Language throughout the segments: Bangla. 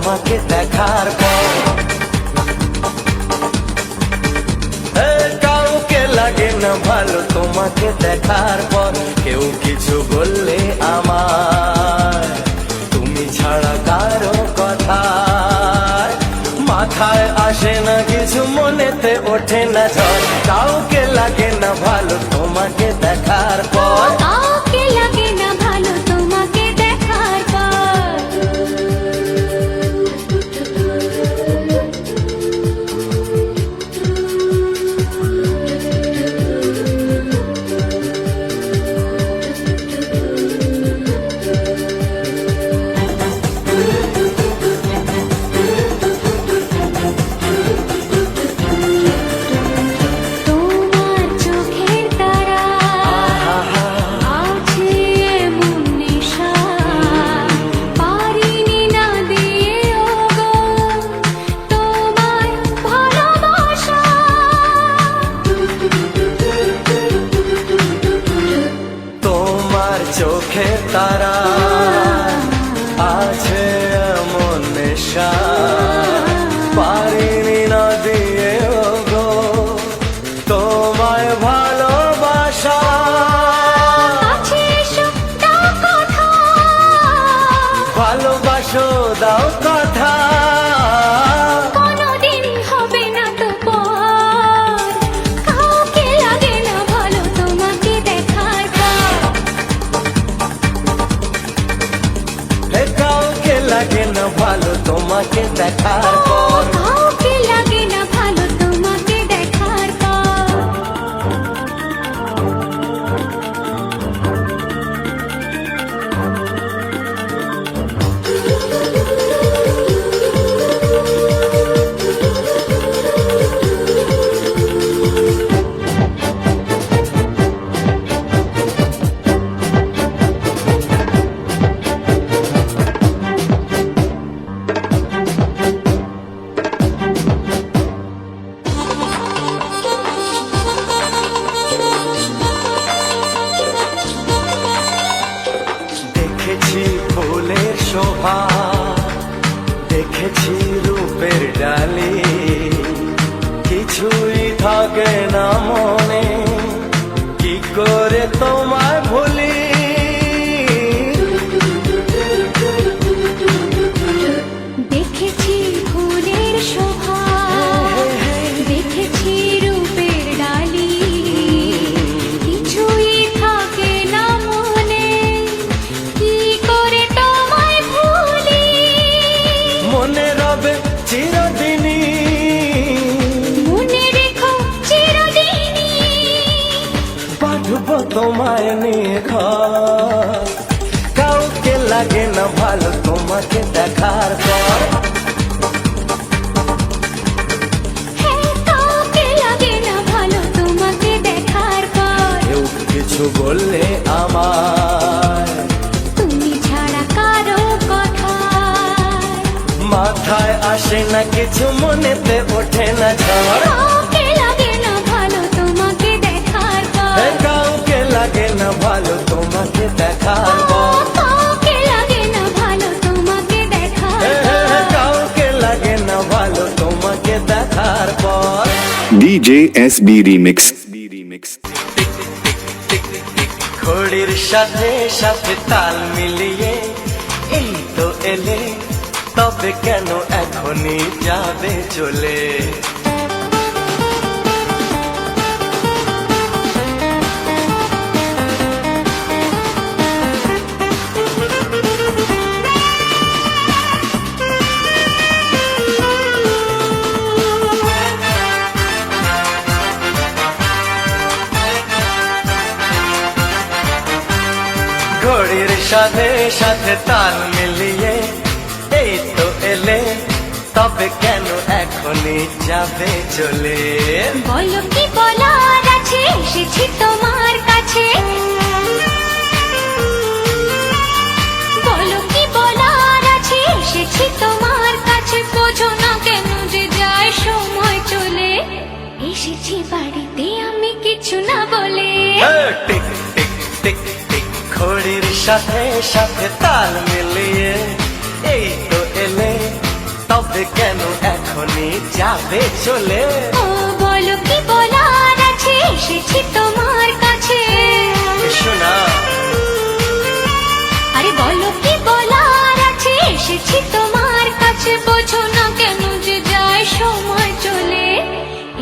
তোমাকে দেখার পর। কাউকে লাগে না ভালো তোমাকে দেখার পর। কেউ কিছু বললে আমার তুমি ছাড়া কারো কথা মাথায় আসে না কিছু, মনেতে ওঠে না ঝড়। কাউকে লাগে না ভালো তোমাকে দেখার পর। কাউকে লাগে না ভালো তোমাকে দেখার পর। তোমার চোখের তারা আছে এমন নেশা, পারিনি না দিয়ে ওগো তোমায় ভালোবাসা। তোমার চোখে তারা আছে এমন নেশা, পারিনি না দিয়ে গো তোমায় ভালোবাসা। আছে এসো দাও কথা, ভালোবাসো দাও কথা, কোনোদিন হবে না তো পর। কাউকে লাগে না ভালো তোমাকে দেখার পর। কাউকে লাগে না ভালো তোমাকে দেখার পর। কাউকে লাগে না ভালো তোমাকে দেখার পর। দেখেছি ফুলের শোভা, দেখেছি রূপের ডালি, কিছুই থাকে না মনে, কি করে তোমায় ভুলি। দেখেছি ফুলের শোভা, দেখেছি রূপের ডালি, কিছুই থাকে না মনে, কি করে তোমায় ভুলি। মনে রবে চিরদিনই, মনে রেখো চিরদিনই, বাঁধব তোমায় নিয়ে ঘর। কাউকে লাগে না ভালো তোমাকে দেখার পর। হ্যাঁ কাউকে লাগে না ভালো তোমাকে দেখার পর। কেউ কিছু বললে আমার তুমি ছাড়া কারো কথা মাথায় আসে না কিছু, মনেতে ওঠে না ঝড়। কাউকে লাগে না ভালো তোমাকে দেখার পর। কাউকে লাগে না ভালো তোমাকে দেখার পর। কাউকে লাগে না ভালো তোমাকে দেখার পর। কাউকে লাগে না ভালো তোমাকে দেখার পর। DJ SB Remix. ঘড়ির সাথে সাথে তাল মিলিয়ে এই তো এলে, তবে কেন এখনই যাবে চলে। ঘড়ির সাথে সাথে তাল মিলিয়ে এই তো এলে, তবে কেন এখনই যাবে চলে। বলো কি বলার আছে, এসেছি তোমার কাছে। বলো কি বলার আছে, এসেছি তোমার কাছে। বোঝো না কেন যে যায় সময় চলে। এসেছি বাড়িতে আমি কিছু না বলে। টিক টিক টিক টিক ঘড়ির সাথে সাথে তাল মিলিয়ে এই তো এলে, যাবে চলে। ও বলো কি বলার আছে, এসেছি তোমার কাছে। শোনা আরে বলো কি বলার আছে, এসেছি তোমার কাছে। বোঝো না কেন যে যায় সময় চলে,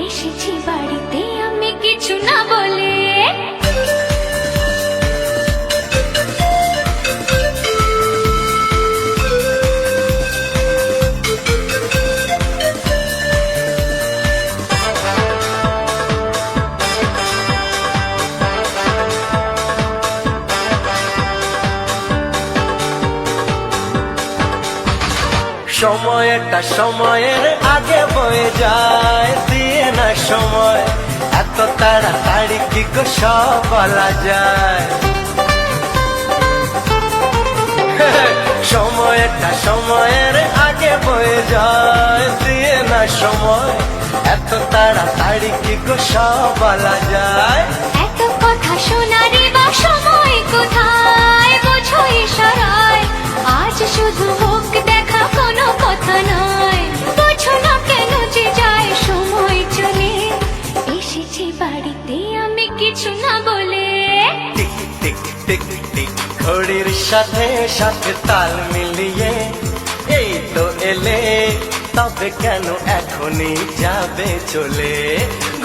এসেছি বাড়িতে আমি কিছু না বলে। সময়টা সময়ের আগে বয়ে যায়, দিয়ে না সময় এত তাড়াতাড়ি কি গো সব বলা যায়। সময়টা সময়ের আগে বয়ে যায়, দিয়ে না সময় এত তাড়াতাড়ি কি গো সব বলা যায়। এত কথা শোনারে বা সময় কোথায়, বোঝো ইশারায় আজ শুধু মুখ দেখা, কোনো কথা নয়। বোঝো না কেন যে যায় সময় চলে, এসেছি বাড়িতে আমি কিছু না বলে। টিক টিক টিক টিক ঘড়ির সাথে সাথে তাল মিলিয়ে এই তো এলে, তবে কেন এখনই যাবে চলে।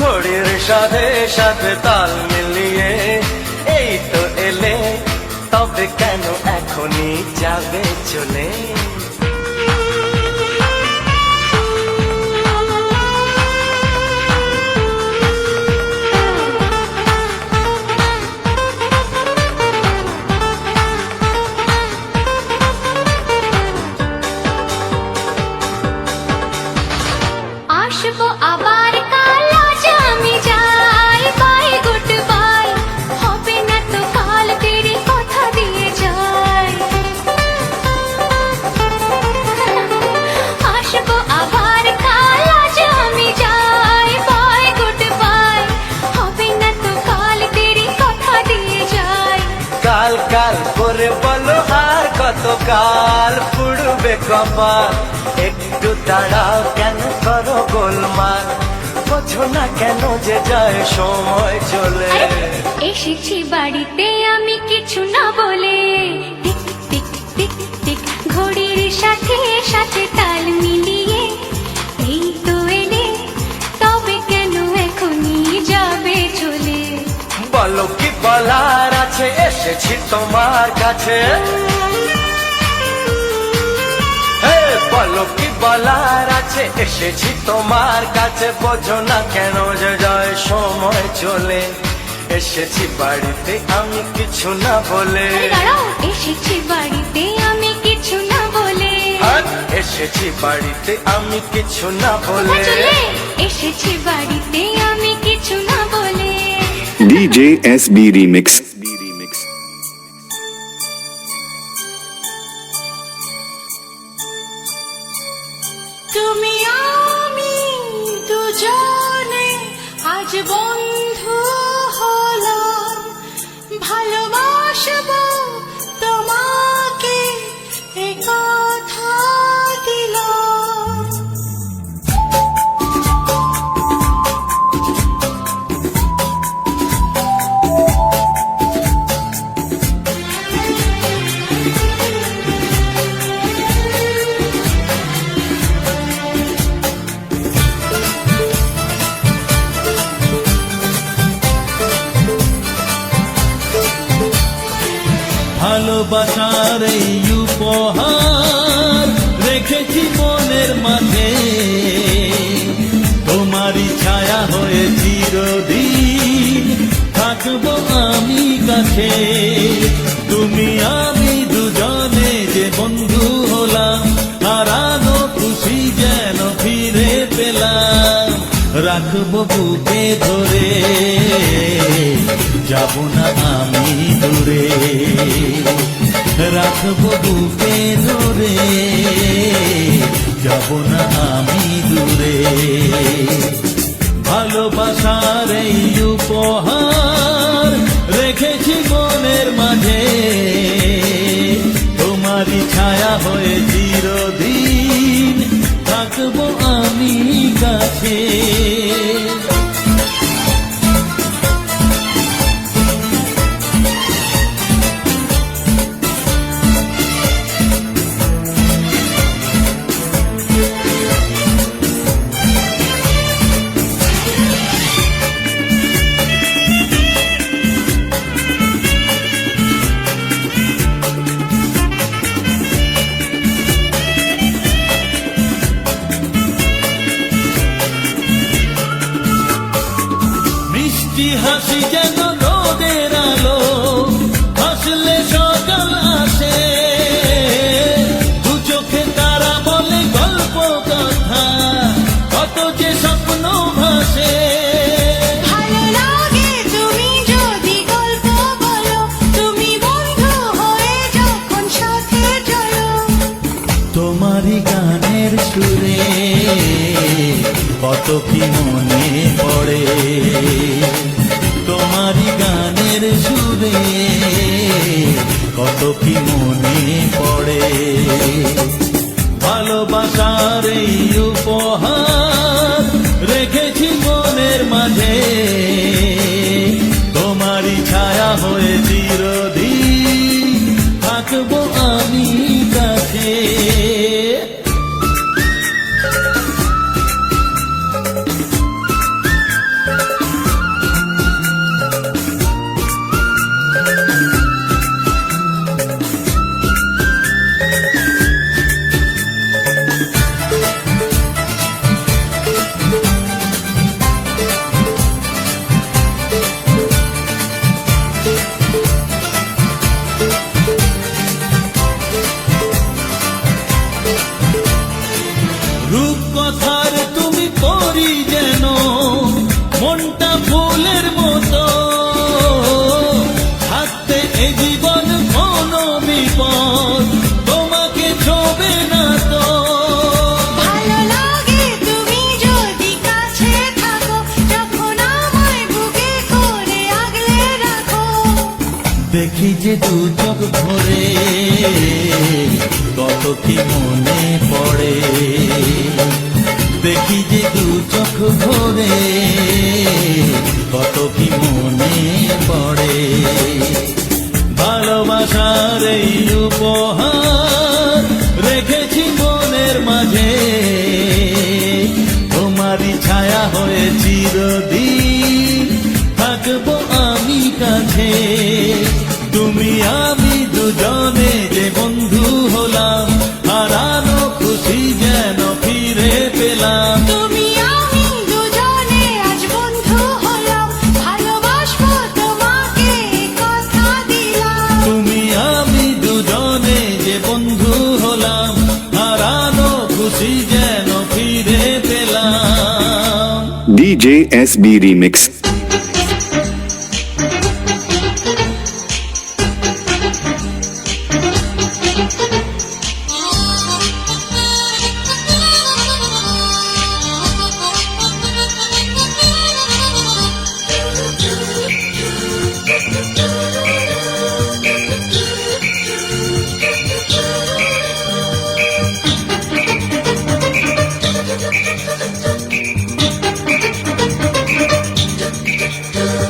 ঘড়ির সাথে সাথে তাল মিলিয়ে এই তো এলে, তবে কেন এখনই যাবে চলে। আসবো আবার কাল, আজ আমি যাই, বাই গুড বাই। হবে না তো কাল, তেরি কথা দিয়ে যাই। আসবো আবার কাল, আজ আমি যাই, বাই গুড বাই। হবে না তো কাল, তেরি কথা দিয়ে যাই। কাল কাল করে বলো আর কত কাল পুড়বে কপাল, একটু দাঁড়াও কেন করো গোলমাল। বোঝো না কেন যে যায় সময় চলে। আরে, এসেছি বাড়িতে আমি কিছু না বলে। টিক টিক টিক টিক ঘড়ির সাথে সাথে তাল মিলিয়ে এই তো এলে, তবে কেন এখনই যাবে চলে। বলো কি বলার আছে, এসেছি তোমার কাছে। হে, বলো কি বলার আছে, এসেছি তোমার কাছে। বোঝো না কেন যে যায় সময় চলে, এসেছি বাড়িতে আমি কিছু না বলে। আরে দাঁড়াও, এসেছি বাড়িতে আমি কিছু না বলে। আর এসেছি বাড়িতে আমি কিছু না বলে। কোথায় চলে? এসেছি বাড়িতে আমি কিছু না বলে। DJ SB Remix. তুমি আমি দুজনে আজ বন্ধু হলাম, ভালোবাসবো তোমাকে এ কথা দিলাম। ভালোবাসার এই উপহার রেখেছি মনের মাঝে, তোমারই ছায়া হয়ে চিরদিন থাকবো আমি কাছে। তুমি আমি দুজনে যে বন্ধু হলাম, হারানো খুশি যেন ফিরে পেলাম। রাখবো বুকে ধরে, যাব না আমি দূরে। রাখবো বুকে ধরে, যাব না আমি দূরে। ভালোবাসার এই উপহার রেখেছি মনের মাঝে, তোমারই ছায়া হয়ে চিরদিন থাকবো আমি কাছে। মিষ্টি হাসি যেন রোদের আলো, হাসলে সকাল আসে। দু চোখে তারা বলে গল্প কথা, কত যে স্বপ্ন ভাসে। ভালো লাগে তুমি যদি গল্প বলো, তুমি বন্ধু হয়ে যখন সাথে চলো। তোমারই গানের সুরে কত কি মনে পড়ে, তোমারই গানের সুরে কত কি মনে পড়ে। ভালোবাসার এই উপহার রেখেছি মনের মাঝে, তোমারই ছায়া হয়ে চিরদিন থাকবো আমি কাছে। রূপকথার তুমি পরি যেন, মনটা ফুলের মতো। থাকতে এ জীবন কোনো বিপদ তোমাকে ছোবে না তো। ভালো লাগে তুমি যদি কাছে থাকো, যখন আমায় বুকে করে আগলে রাখো। দেখি যে দু চোখ ভরে কত কি মনে পড়ে, দেখি যে দু চোখ ভরে কত কি মনে পড়ে। ভালোবাসার এই উপহার রেখেছি মনের মাঝে, তোমারই ছায়া হয়ে চিরদিন থাকবো আমি কাছে। তুমি আমি দুজনে যে বন্ধু হলাম, হারানো খুশি যেন ফিরে পেলাম। তুমি আমি দুজনে আজ বন্ধু হলাম, ভালোবাসবো তোমাকে কথা দিলাম। তুমি আমি দুজনে যে বন্ধু হলাম, হারানো খুশি যেন ফিরে পেলাম। DJ SB Remix.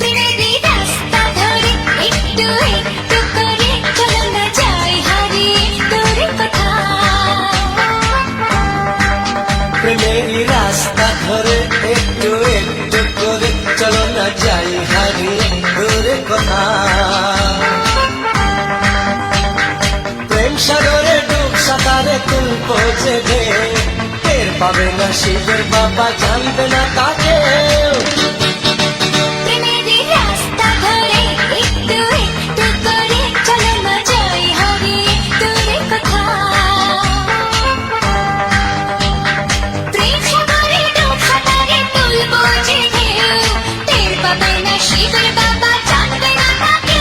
প্রেমেরই রাস্তা ধরে একটু একটু করে চলো না যাই হারিয়ে তোর কথা। প্রেমেরই রাস্তা ধরে একটু একটু করে চলো না যাই হারিয়ে দূরে কথা। প্রেম সাগরে ডুব সাঁতারে তুলবো যে ঢেউ, টের পাবে না শিবের বাবা, জানবে না তাকে। প্রেমেরই রাস্তা ধরে একটু একটু করে চলো না যাই হারিয়ে তোর কথা। প্রেম সাগরে ডুব সাঁতারে তুলবো যে ঢেউ, টের পাবে না শিবের বাবা, জানবে না তাকে।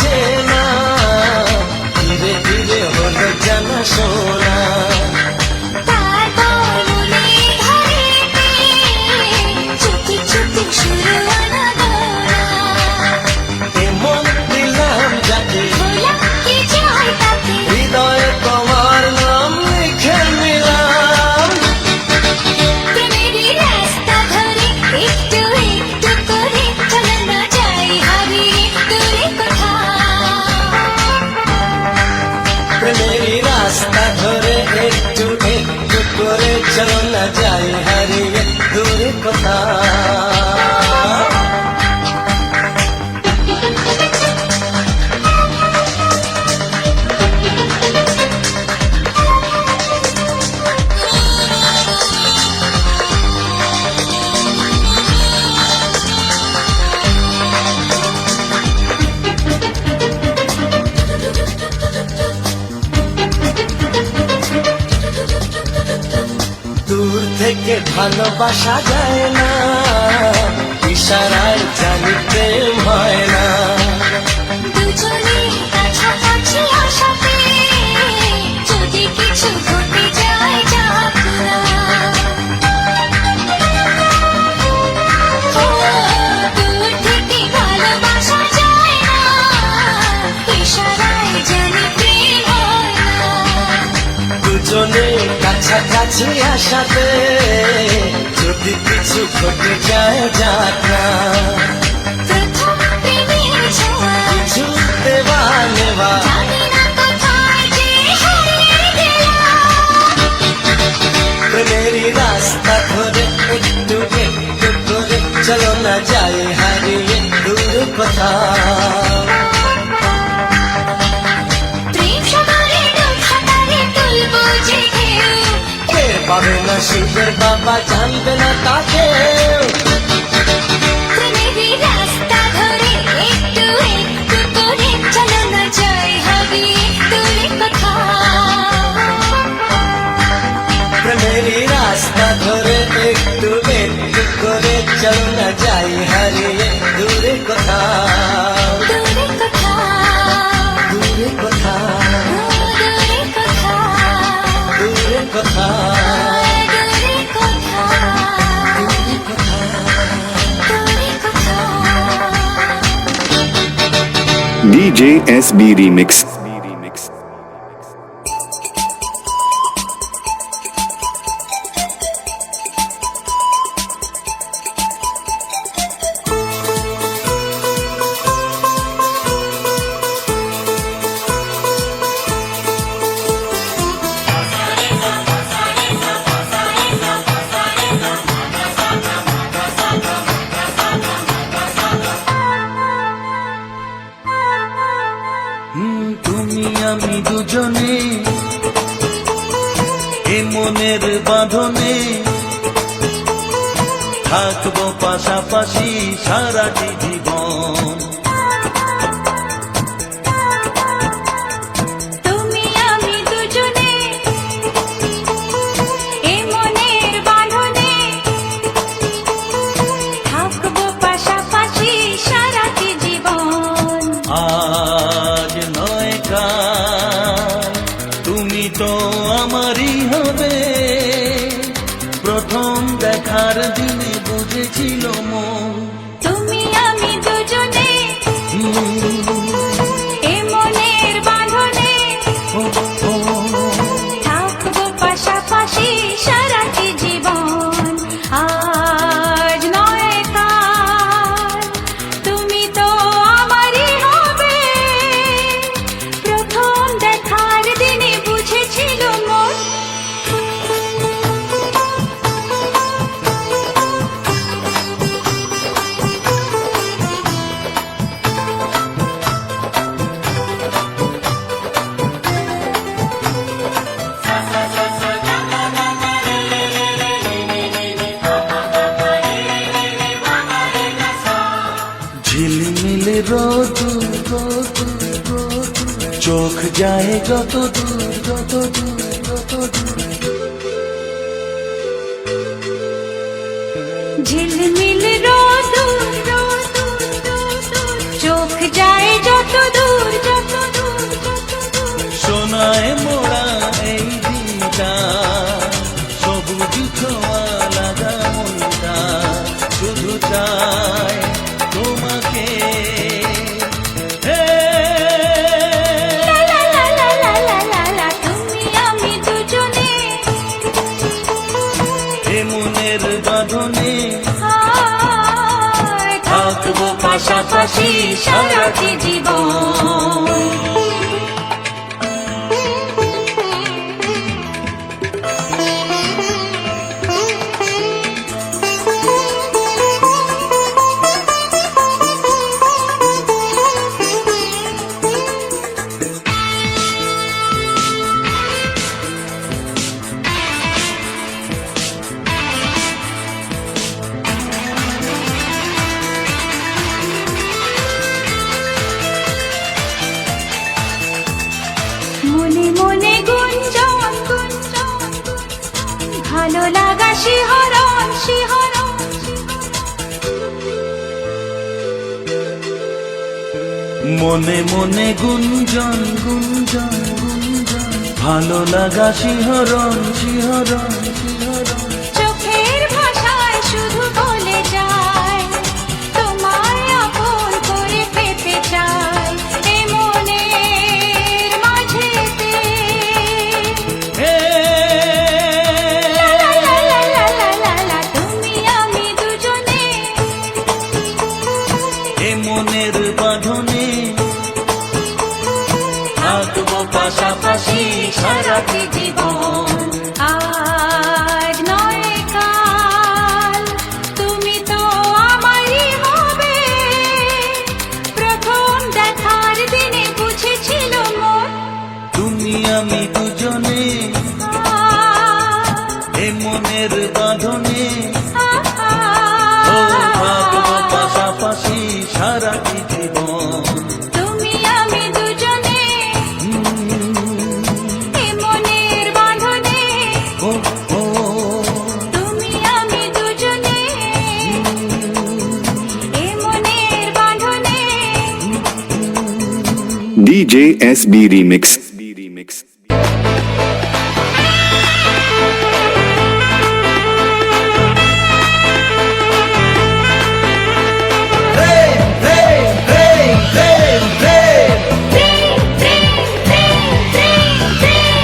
চেনা, ধীরে ধীরে হলো জানা শোনা। তারপর মনে ধরেতে চুপি চুপি শুরু আনাগোনা। এমন দিলাম যাকে হলাম কি চাই তাকে, হৃদয়ে তোমার নাম লিখে নিলাম। প্রেমেরই রাস্তা ধরে একটু একটু করে চলে না যাই হারিয়ে দূরে কোথাও। প্রেমেরই রাস্তা ধরে একটু একটু করে চলো না যাই হারিয়ে দূরে কোথাও। দূর থেকে ভালোবাসা যায় না, ইশারায় জানি প্রেম হয় না। দুজনে কাছাকাছি আসাতে যদি কিছু ঘটে যায় যাক না। ও, দূর থেকে ভালোবাসা যায় না, ইশারায় জানি প্রেম হয় না। দুজনে কাছাকাছি আসাতে যদি কিছু ঘটে যায় যাক না। প্রথম প্রেমের ছোঁয়া, কিছু দেওয়া নেওয়া, জানি না কোথায় যে হারিয়ে গেলাম। প্রেমেরই রাস্তা ধরে একটু একটু করে চলো না যাই হারিয়ে দূরে কোথাও। প্রেম সাগরে ডুব সাঁতারে তুলবো যে ঢেউ, টের পাবে না শিবের বাবা, জানবে না তাকেও। প্রেমেরই রাস্তা ধরে একটু একটু করে চলো না যাই হারিয়ে দূরে কোথাও। প্রেমেরই রাস্তা ধরে একটু একটু করে চলো না যাই হারিয়ে দূরে কোথাও। দূরে কোথাও, দূরে কোথাও, দূরে কোথাও, দূরে কোথাও, দূরে কোথাও, দূরে কোথাও। দূরে কোথাও। DJ SB Remix. তুমি আমি দুজনে এ মনের বাঁধনে থাকবো পাশাপাশি সারাটি জীবন। তুমি আমি দুজনে এ মনের বাঁধনে থাকবো পাশাপাশি সারাটি জীবন। আজ নয় কাল তুমি তো আমারই হবে, প্রথম দেখার দিনে বুঝেছিল মন। তুমি আমি দুজনে এ মনের বাঁধনে ও, ও, থাকবো পাশাপাশি সারাটি জীবন। আজ নয় কাল তুমি তো আমারই হবে, প্রথম দেখার দিনে বুঝেছিল মন। ঝিলমিল রোদ চোখ যায় যত দূর যত দূর যত দূর। ঝিলমিল রোদ চোখ যায় যত দূর হায়, থাকবো পাশাপাশি সারাটি জীবন। মনে মনে গুঞ্জন গুঞ্জন, ভালো লাগা শিহরণ শিহরণ। মনে মনে গুঞ্জন গুঞ্জন গুঞ্জন, ভালো লাগা শিহরণ শিহরণ শিহরণ। চোখের ভাষায় শুধু বলে যায়, তোমায় আপন করে পেতে চাই এ মনের মাঝেতে। লা লা লা লা লা লা লা, তুমি আমি দুজনে এ মনের বাঁধনে থাকবো পাশাপাশি সারাটি জীবন। আজ নয় কাল তুমি তো আমারই হবে, প্রথম দেখার দিনে বুঝেছিল মন। তুমি আমি দুজনে এ মনের বাঁধনে ও থাকবো পাশাপাশি সারাটি জীবন। তুমি আমি দুজনে এ মনের বাঁধনে, ও ও তুমি আমি দুজনে এ মনের বাঁধনে। DJ SB Remix. প্রেম প্রেম প্রেম প্রেম প্রেম প্রেম প্রেম প্রেম প্রেম প্রেম।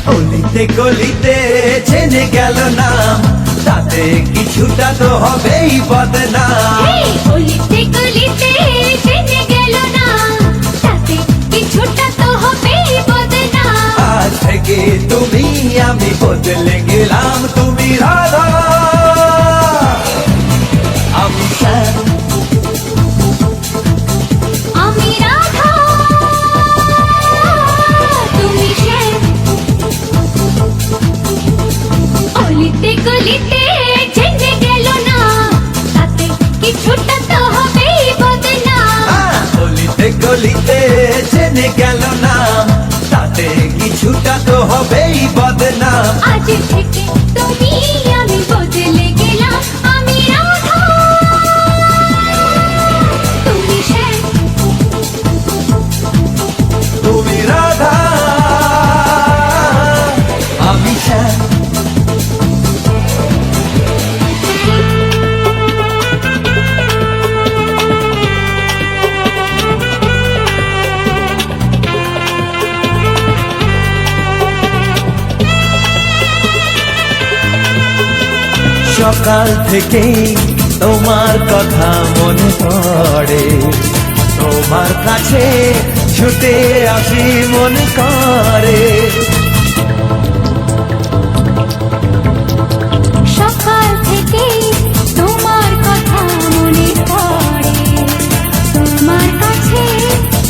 গলিতে গলিতে জেনে গেল না, তাতে কিছুটা তো হবেই বদনাম। এই গলিতে গলিতে জেনে গেল না, তাতে কিছুটা তো হবেই বদনাম। আজ থেকে তুমি আমি বদলে গেলাম, তুমি রাধা আমি শ্যাম। আমি রাধা, তুমি শ্যাম। গলিতে গলিতে জেনে গেল না, তাতে কিছুটা তো হবেই বদনাম। গলিতে গলিতে জেনে গেল না, তাতে কিছুটা তো হবেই বদনাম। আজ থেকে তুমি আমি বদলে গেলাম, আমি রাধা তুমি শ্যাম। তুমি রাধা আমি শ্যাম। সকাল থেকেই তোমার কথা মনে পড়ে, তোমার কাছে ছুটে আসি মন করে। সকাল থেকে তোমার কথা মনে পড়ে, তোমার কাছে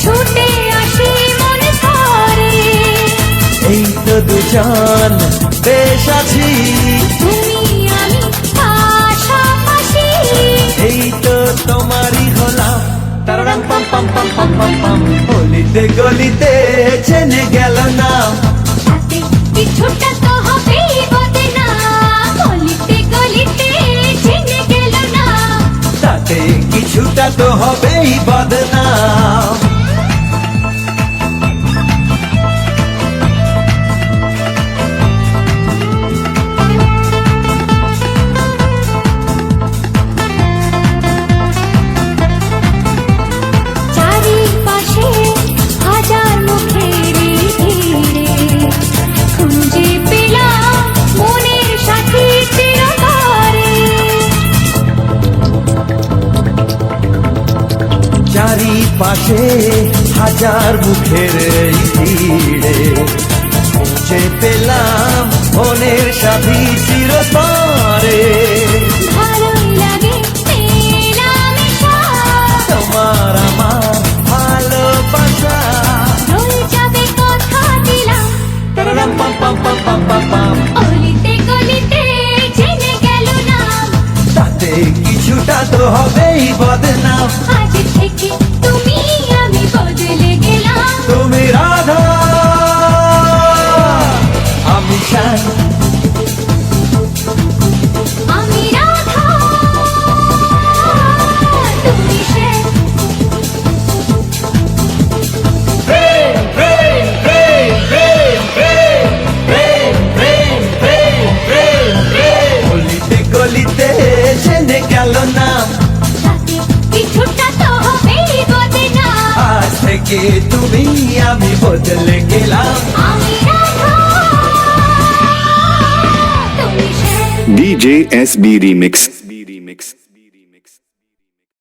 ছুটে আসি মনে করে। এই তো দুজন বেশ আছি, তুমি আমি পাশাপাশি। এই তো তোমারই হলাম। তারারাম পাম পাম পাম পাম পাম পাম। গলিতে গলিতে জেনে গেল না, তাতে কিছুটা তো হবেই বদনাম। গলিতে গলিতে জেনে গেল না, তাতে কিছুটা তো হবেই বদনাম। পাশে হাজার মুখের এই ভিড়ে খুঁজে পেলাম মনের সাথী চিরতরে। ভালোই লাগে মেলামেশা, তোমার আমার ভালোবাসা রয়ে যাবে কথা দিলাম। তারারাম পাম পাম পাম পাম পাম পাম। অলিতে গলিতে জেনে গেল না, তাতে কিছুটা তো হবেই বদনাম। আজ থেকে তুমি আমি বদলে গেলাম। তুমি রাধা আমি শ্যাম, আমি রাধা তুমি সে। প্রেম প্রেম প্রেম প্রেম প্রেম প্রেম প্রেম প্রেম প্রেম প্রেম। গলিতে গলিতে জেনে গেল না, তাতে কিছুটা তো হবেই বদনাম। আজ থেকে তুমি আমি বদলে গেলাম। আমি রাধা তুমি সে। DJ SB Remix